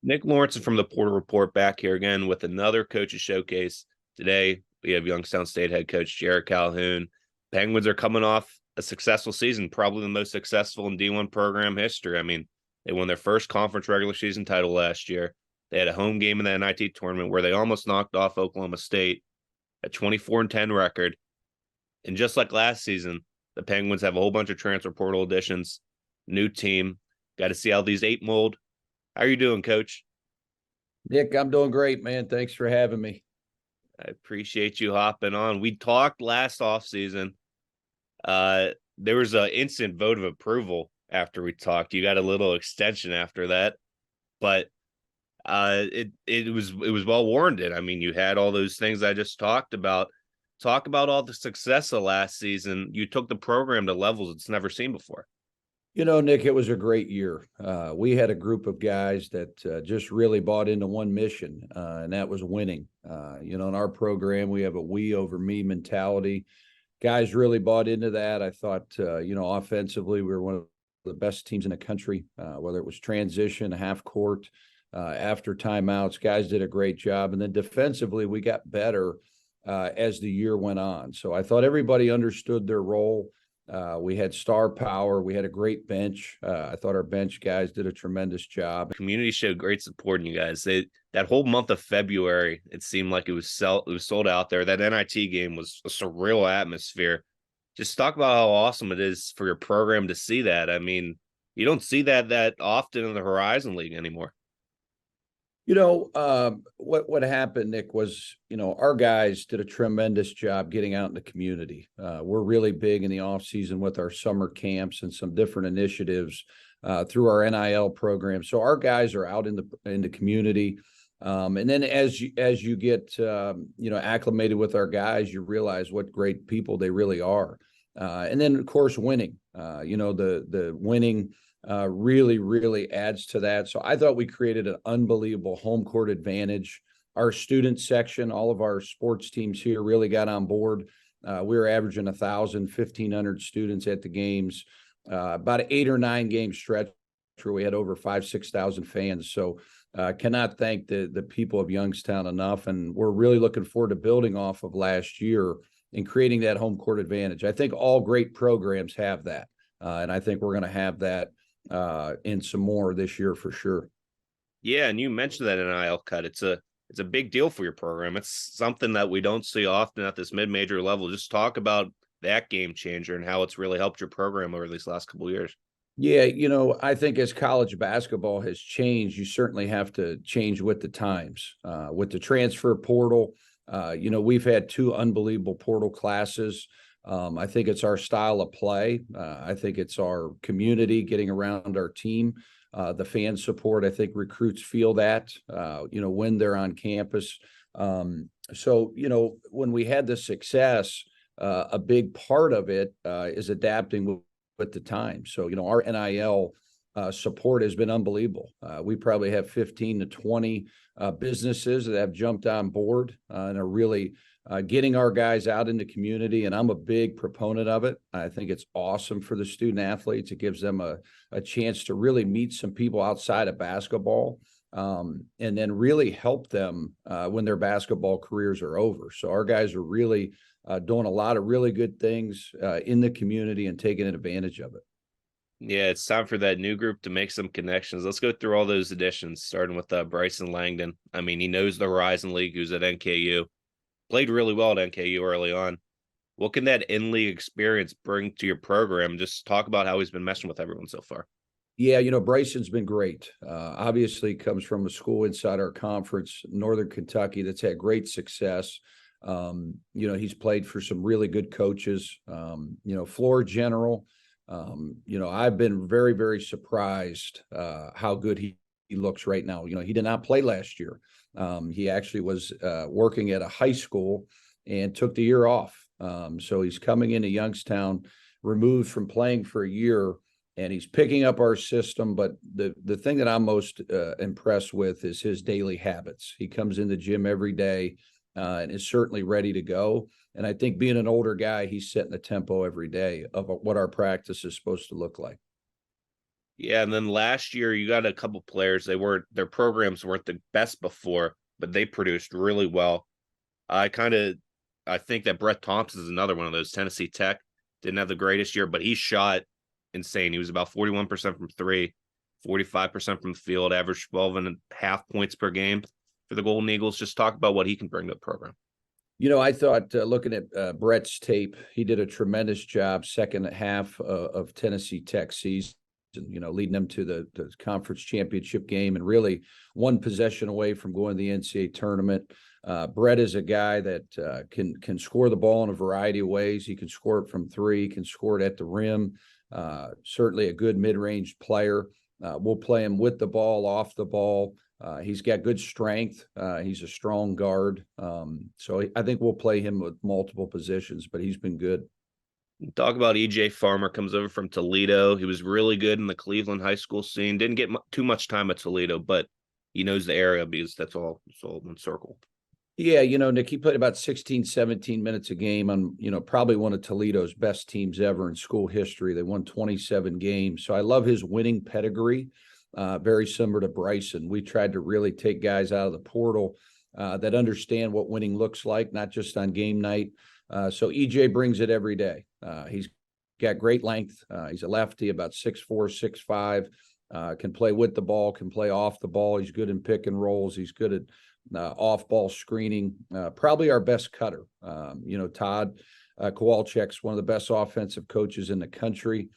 Nick Lorensen from the Porter Report back here again with another coaches showcase. Today, we have Youngstown State head coach Jerrod Calhoun. Penguins are coming off a successful season, probably the most successful in D1 program history. I mean, they won their first conference regular season title last year. They had a home game in the NIT tournament where they almost knocked off Oklahoma State, a 24-10 record. And just like last season, the Penguins have a whole bunch of transfer portal additions, new team. Got to see how these eight mold. How are you doing, Coach? Nick, I'm doing great, man. Thanks for having me. I appreciate you hopping on. We talked last offseason. There was an instant vote of approval after we talked. You got a little extension after that, but it was well warranted. I mean, you had all those things I just talked about. Talk about all the success of last season. You took the program to levels it's never seen before. You know, Nick, it was a great year. We had a group of guys that just really bought into one mission, and that was winning. In our program, we have a we over me mentality. Guys really bought into that. I thought, offensively, we were one of the best teams in the country, whether it was transition, half court, after timeouts. Guys did a great job. And then defensively, we got better as the year went on. So I thought everybody understood their role. We had star power. We had a great bench. I thought our bench guys did a tremendous job. Community showed great support in you guys. That whole month of February, it seemed like it was sold out there. That NIT game was a surreal atmosphere. Just talk about how awesome it is for your program to see that. I mean, you don't see that often in the Horizon League anymore. What happened, Nick, was, our guys did a tremendous job getting out in the community. We're really big in the off season with our summer camps and some different initiatives through our NIL program. So our guys are out in the community. And then as you get, acclimated with our guys, you realize what great people they really are. And then, of course, winning, the winning really, really adds to that. So I thought we created an unbelievable home court advantage. Our student section, all of our sports teams here really got on board. We were averaging 1,000, 1,500 students at the games, about an 8 or 9 game stretch where we had over 5,000-6,000 fans. So cannot thank the people of Youngstown enough. And we're really looking forward to building off of last year and creating that home court advantage. I think all great programs have that. And I think we're going to have that and some more this year for sure. Yeah, and you mentioned that NIL cut. It's a big deal for your program. It's something that we don't see often at this mid-major level. Just talk about that game changer and how it's really helped your program over these last couple of years. Yeah, I think as college basketball has changed, you certainly have to change with the times. With the transfer portal, we've had 2 unbelievable portal classes. I think it's our style of play. I think it's our community getting around our team, the fan support. I think recruits feel that, when they're on campus. So, when we had the success, a big part of it is adapting with the time. So, our NIL support has been unbelievable. We probably have 15 to 20 businesses that have jumped on board and are really getting our guys out in the community, and I'm a big proponent of it. I think it's awesome for the student athletes. It gives them a chance to really meet some people outside of basketball, and then really help them when their basketball careers are over. So our guys are really doing a lot of really good things in the community and taking advantage of it. Yeah, it's time for that new group to make some connections. Let's go through all those additions, starting with Bryson Langdon. I mean, he knows the Horizon League, who's at NKU. Played really well at NKU early on. What can that in-league experience bring to your program? Just talk about how he's been meshing with everyone so far. Yeah, Bryson's been great. Obviously comes from a school inside our conference, Northern Kentucky, that's had great success. He's played for some really good coaches, floor general. I've been very, very surprised how good he looks right now. He did not play last year. He actually was working at a high school and took the year off. So he's coming into Youngstown, removed from playing for a year, and he's picking up our system. But the thing that I'm most impressed with is his daily habits. He comes in the gym every day and is certainly ready to go. And I think being an older guy, he's setting the tempo every day of what our practice is supposed to look like. Yeah, and then last year you got a couple players. Their programs weren't the best before, but they produced really well. I kind of I think that Brett Thompson is another one of those. Tennessee Tech didn't have the greatest year, but he shot insane. He was about 41% from three, 45% from the field, averaged 12.5 points per game for the Golden Eagles. Just talk about what he can bring to the program. I thought looking at Brett's tape, he did a tremendous job second half of Tennessee Tech season, leading them to the conference championship game and really one possession away from going to the NCAA tournament. Brett is a guy that can score the ball in a variety of ways. He can score it from three, he can score it at the rim. Certainly a good mid-range player. We'll play him with the ball, off the ball. He's got good strength. He's a strong guard. So I think we'll play him with multiple positions, but he's been good. Talk about EJ Farmer, comes over from Toledo. He was really good in the Cleveland high school scene. Didn't get too much time at Toledo, but he knows the area because that's all one circle. Yeah, Nick, he played about 16, 17 minutes a game on, probably one of Toledo's best teams ever in school history. They won 27 games. So I love his winning pedigree, very similar to Bryson. We tried to really take guys out of the portal that understand what winning looks like, not just on game night. So EJ brings it every day. He's got great length. He's a lefty, about 6'4", 6'5", can play with the ball, can play off the ball. He's good in pick and rolls. He's good at off-ball screening, probably our best cutter. Todd Kowalczyk's one of the best offensive coaches in the country,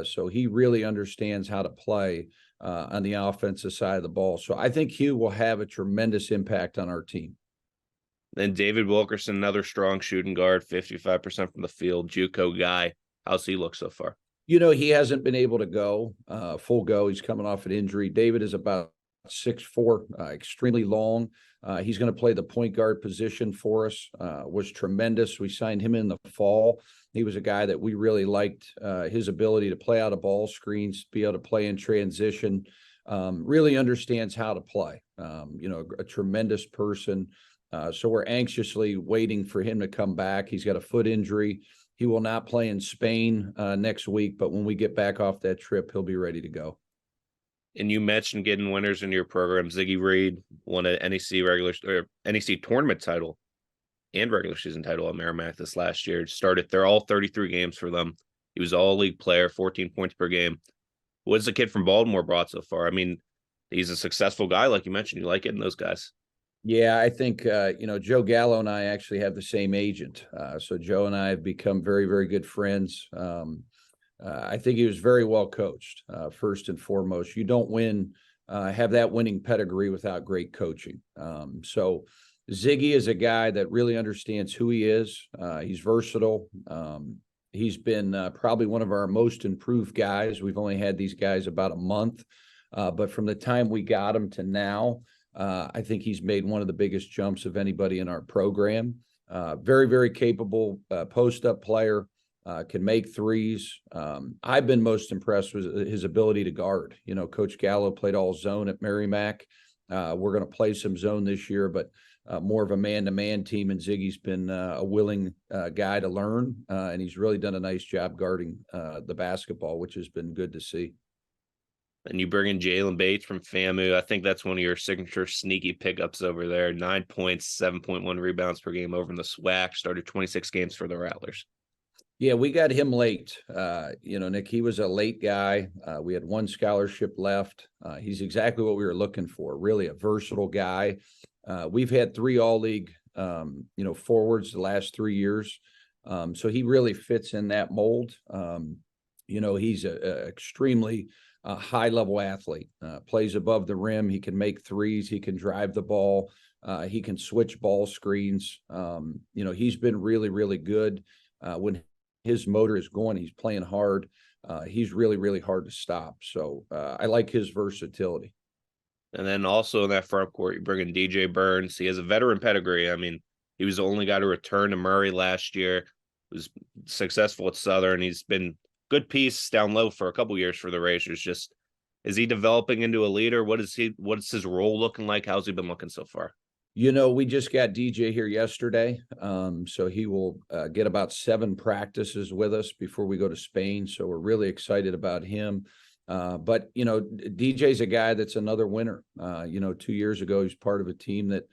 so he really understands how to play on the offensive side of the ball. So I think Hugh will have a tremendous impact on our team. Then David Wilkerson, another strong shooting guard, 55% from the field, JUCO guy. How's he look so far? He hasn't been able to go full go. He's coming off an injury. David is about 6'4", extremely long. He's going to play the point guard position for us. Was tremendous. We signed him in the fall. He was a guy that we really liked, his ability to play out of ball screens, be able to play in transition, really understands how to play. A tremendous person. So we're anxiously waiting for him to come back. He's got a foot injury. He will not play in Spain next week, but when we get back off that trip, he'll be ready to go. And you mentioned getting winners into your program. Ziggy Reed won an NEC tournament title and regular season title at Merrimack this last year. Started there all 33 games for them. He was all league player, 14 points per game. What's the kid from Baltimore brought so far? I mean, he's a successful guy, like you mentioned. You like getting those guys. Yeah, I think, Joe Gallo and I actually have the same agent. So Joe and I have become very, very good friends. I think he was very well coached, first and foremost. You don't have that winning pedigree without great coaching. So Ziggy is a guy that really understands who he is. He's versatile. He's been probably one of our most improved guys. We've only had these guys about a month, but from the time we got him to now, I think he's made one of the biggest jumps of anybody in our program. Very, very capable post-up player. Can make threes. I've been most impressed with his ability to guard. Coach Gallo played all zone at Merrimack. We're going to play some zone this year, but more of a man-to-man team, and Ziggy's been a willing guy to learn, and he's really done a nice job guarding the basketball, which has been good to see. And you bring in Jalen Bates from FAMU. I think that's one of your signature sneaky pickups over there. 9 points, 7.1 rebounds per game over in the SWAC. Started 26 games for the Rattlers. Yeah, we got him late. Nick, he was a late guy. We had one scholarship left. He's exactly what we were looking for, really a versatile guy. We've had 3 all-league, forwards the last 3 years. So he really fits in that mold. He's a extremely high-level athlete, plays above the rim. He can make threes. He can drive the ball. He can switch ball screens. He's been really, really good. When his motor is going, he's playing hard. He's really, really hard to stop. So I like his versatility. And then also in that front court, you bring in DJ Burns. He has a veteran pedigree. I mean, he was the only guy to return to Murray last year. Was successful at Southern. He's been good piece down low for a couple years for the Racers. Just, is he developing into a leader? What's his role looking like? How's he been looking so far? We just got DJ here yesterday, so he will get about 7 practices with us before we go to Spain. So we're really excited about him. But, DJ's a guy that's another winner. 2 years ago, he was part of a team that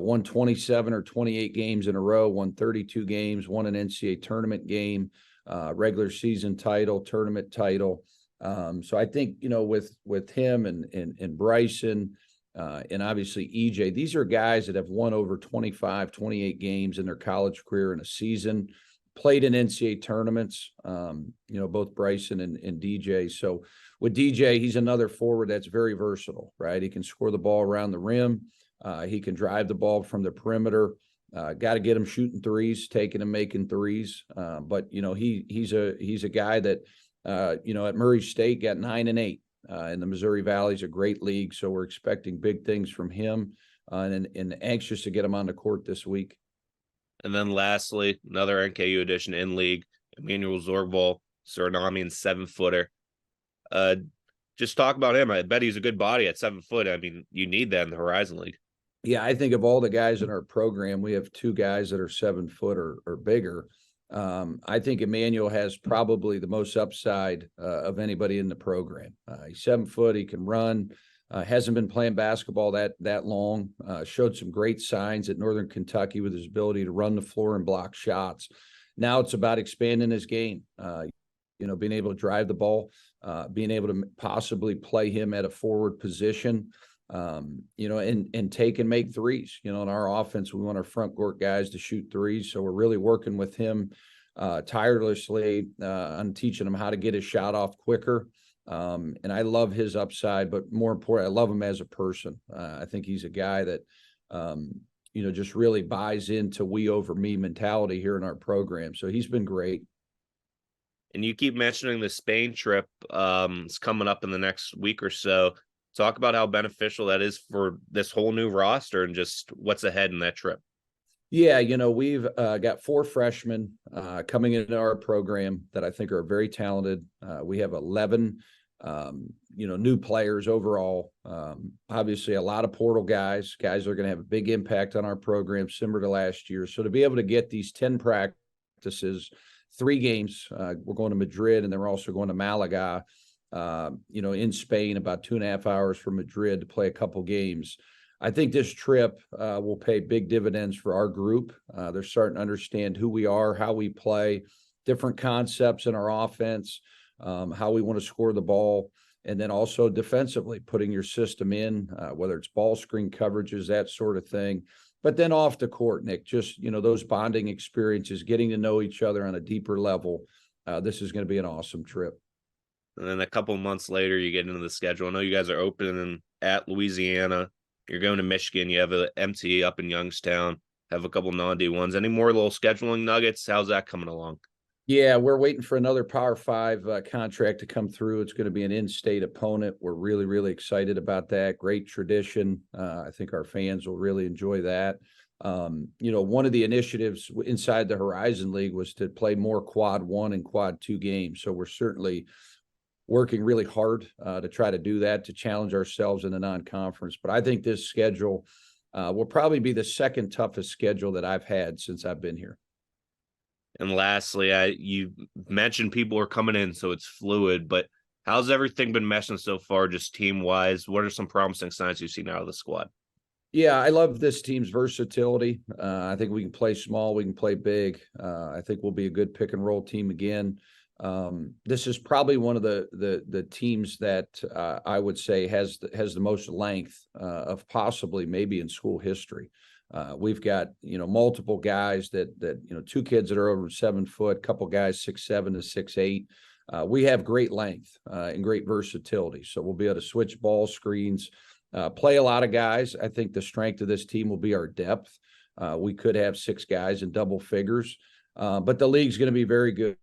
won 27 or 28 games in a row, won 32 games, won an NCAA tournament game, regular season title, tournament title. So I think, with him and Bryson, and obviously EJ, these are guys that have won over 25, 28 games in their college career in a season, played in NCAA tournaments, both Bryson and DJ. So with DJ, he's another forward that's very versatile, right? He can score the ball around the rim. He can drive the ball from the perimeter. Got to get him shooting threes, taking and making threes. But he's a guy that at Murray State got 9 and 8. And the Missouri Valley is a great league, so we're expecting big things from him, and anxious to get him on the court this week. And then lastly, another NKU addition in league, Emmanuel Zorgbal, Surinamian 7-footer. Just talk about him. I bet he's a good body at 7 foot. I mean, you need that in the Horizon League. Yeah, I think of all the guys in our program, we have 2 guys that are 7 foot or bigger. I think Emmanuel has probably the most upside of anybody in the program. He's 7 foot. He can run. Hasn't been playing basketball that long. Showed some great signs at Northern Kentucky with his ability to run the floor and block shots. Now it's about expanding his game. Being able to drive the ball, being able to possibly play him at a forward position. And take and make threes. In our offense, we want our front court guys to shoot threes. So we're really working with him tirelessly on teaching him how to get his shot off quicker. And I love his upside, but more important, I love him as a person. I think he's a guy that, just really buys into we over me mentality here in our program. So he's been great. And you keep mentioning the Spain trip. It's coming up in the next week or so. Talk about how beneficial that is for this whole new roster and just what's ahead in that trip. Yeah, we've got 4 freshmen coming into our program that I think are very talented. We have 11, new players overall. Obviously, a lot of portal guys that are going to have a big impact on our program, similar to last year. So to be able to get these 10 practices, 3 games, we're going to Madrid, and then we're also going to Malaga, in Spain, about 2.5 hours from Madrid to play a couple games. I think this trip will pay big dividends for our group. They're starting to understand who we are, how we play, different concepts in our offense, how we want to score the ball, and then also defensively, putting your system in, whether it's ball screen coverages, that sort of thing. But then off the court, Nick, just, those bonding experiences, getting to know each other on a deeper level. This is going to be an awesome trip. And then a couple months later, you get into the schedule. I know you guys are opening at Louisiana. You're going to Michigan. You have an MT up in Youngstown. Have a couple non-D1s. Any more little scheduling nuggets? How's that coming along? Yeah, we're waiting for another Power 5 contract to come through. It's going to be an in-state opponent. We're really, really excited about that. Great tradition. I think our fans will really enjoy that. One of the initiatives inside the Horizon League was to play more Quad 1 and Quad 2 games. So we're certainly working really hard to try to do that, to challenge ourselves in the non-conference. But I think this schedule will probably be the second toughest schedule that I've had since I've been here. And lastly, you mentioned people are coming in, so it's fluid, but how's everything been meshing so far, just team-wise? What are some promising signs you've seen out of the squad? Yeah, I love this team's versatility. I think we can play small, we can play big. I think we'll be a good pick-and-roll team again. This is probably one of the teams that I would say has the most length of possibly maybe in school history. We've got multiple guys that 2 kids that are over 7 foot, a couple guys 6'7" to 6'8". We have great length and great versatility, so we'll be able to switch ball screens, play a lot of guys. I think the strength of this team will be our depth. We could have 6 guys in double figures, but the league's going to be very good.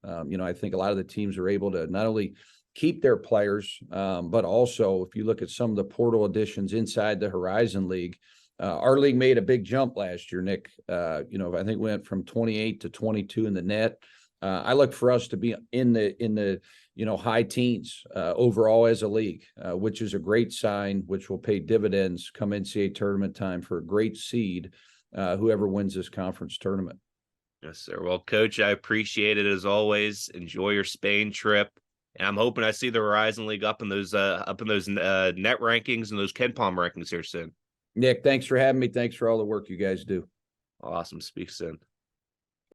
I think a lot of the teams are able to not only keep their players, but also if you look at some of the portal additions inside the Horizon League, our league made a big jump last year, Nick. I think we went from 28 to 22 in the net. I look for us to be in the high teens overall as a league, which is a great sign, which will pay dividends come NCAA tournament time for a great seed, whoever wins this conference tournament. Yes, sir. Well, Coach, I appreciate it as always. Enjoy your Spain trip, And I'm hoping I see the Horizon League up in those net rankings and those Ken Palm rankings here soon. Nick, thanks for having me. Thanks for all the work you guys do. Awesome. Speak soon.